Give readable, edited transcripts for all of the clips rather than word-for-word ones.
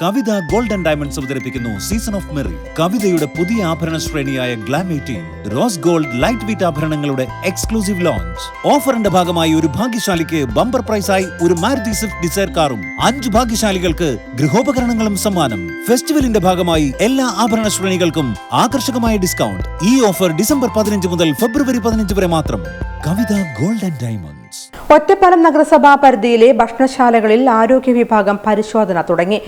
Kavitha gold and diamonds അവതരിപ്പിക്കുന്നു season of merry. കവിതയുടെ പുതിയ ആഭരണ ശ്രേണിയായ glam 18 rose gold light weight ആഭരണങ്ങളുടെ എക്സ്ക്ലൂസീവ് ലോഞ്ച്. ഓഫറിന്റെ ഭാഗമായി ഒരു ഭാഗ്യശാലിക്ക് ബമ്പർ പ്രൈസായി ഒരു മാരുതി സ്വിഫ്റ്റ് ഡിസയർ കാറും 5 ഭാഗ്യശാലികൾക്ക് ഗൃഹോപകരണങ്ങളും സമ്മാനം. ഫെസ്റ്റിവലിന്റെ ഭാഗമായി എല്ലാ ആഭരണ ശ്രേണികൾക്കും ആകർഷകമായ ഡിസ്കൗണ്ട്. ഈ ഓഫർ ഡിസംബർ 15 മുതൽ ഫെബ്രുവരി 15 വരെ മാത്രം. കവിത ഗോൾഡ് ആൻഡ് ഡയമണ്ട്സ്. ഒറ്റപ്പാലം നഗരസഭാ പരിധിയിലെ ഭക്ഷണശാലകളിൽ ആരോഗ്യ വിഭാഗം പരിശോധന തുടങ്ങി.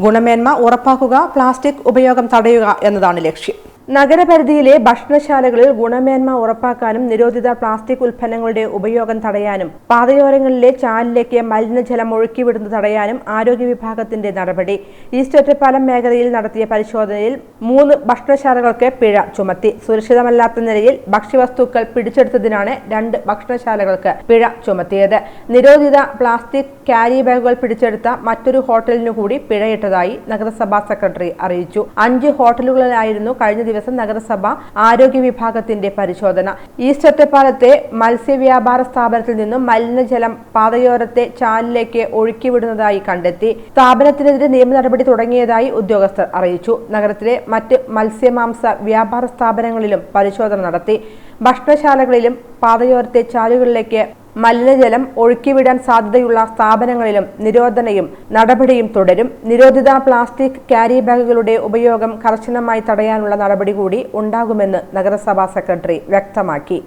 ഗുണമേന്മ ഉറപ്പാക്കുക, പ്ലാസ്റ്റിക് ഉപയോഗം തടയുക എന്നതാണ് ലക്ഷ്യം. നഗരപരിധിയിലെ ഭക്ഷണശാലകളിൽ ഗുണമേന്മ ഉറപ്പാക്കാനും നിരോധിത പ്ലാസ്റ്റിക് ഉൽപ്പന്നങ്ങളുടെ ഉപയോഗം തടയാനും പാതയോരങ്ങളിലെ ചാലിലേക്ക് മലിനജലം ഒഴുക്കിവിടുന്നത് തടയാനും ആരോഗ്യ വിഭാഗത്തിന്റെ നടപടി. ഈസ്റ്റ് ഒറ്റപ്പാലം മേഖലയിൽ നടത്തിയ പരിശോധനയിൽ 3 ഭക്ഷണശാലകൾക്ക് പിഴ ചുമത്തി. സുരക്ഷിതമല്ലാത്ത നിലയിൽ ഭക്ഷ്യവസ്തുക്കൾ പിടിച്ചെടുത്തതിനാണ് 2 ഭക്ഷണശാലകൾക്ക് പിഴ ചുമത്തിയത്. നിരോധിത പ്ലാസ്റ്റിക് ക്യാരി ബാഗുകൾ പിടിച്ചെടുത്ത മറ്റൊരു ഹോട്ടലിനു കൂടി പിഴയിട്ടതായി നഗരസഭാ സെക്രട്ടറി അറിയിച്ചു. 5 ഹോട്ടലുകളിലായിരുന്നു കഴിഞ്ഞ ദിവസം നഗരസഭ ആരോഗ്യ വിഭാഗത്തിന്റെ പരിശോധന. ഈസ്റ്റ് ഒറ്റപ്പാലത്തെ മത്സ്യവ്യാപാര സ്ഥാപനത്തിൽ നിന്നും മലിനജലം പാതയോരത്തെ ചാലിലേക്ക് ഒഴുക്കിവിടുന്നതായി കണ്ടെത്തി. സ്ഥാപനത്തിനെതിരെ നിയമ നടപടി തുടങ്ങിയതായി ഉദ്യോഗസ്ഥർ അറിയിച്ചു. നഗരത്തിലെ മറ്റ് മത്സ്യമാംസ വ്യാപാര സ്ഥാപനങ്ങളിലും പരിശോധന നടത്തി. ഭക്ഷണശാലകളിലും പാതയോരത്തെ ചാലുകളിലേക്ക് മലിനജലം ഒഴുക്കിവിടാൻ സാധ്യതയുള്ള സ്ഥാപനങ്ങളിലും നിരോധനയും നടപടിയും തുടരും. നിരോധിത പ്ലാസ്റ്റിക് ക്യാരി ബാഗുകളുടെ ഉപയോഗം കർശനമായി തടയാനുള്ള നടപടി കൂടി ഉണ്ടാകുമെന്ന് നഗരസഭാ സെക്രട്ടറി വ്യക്തമാക്കി.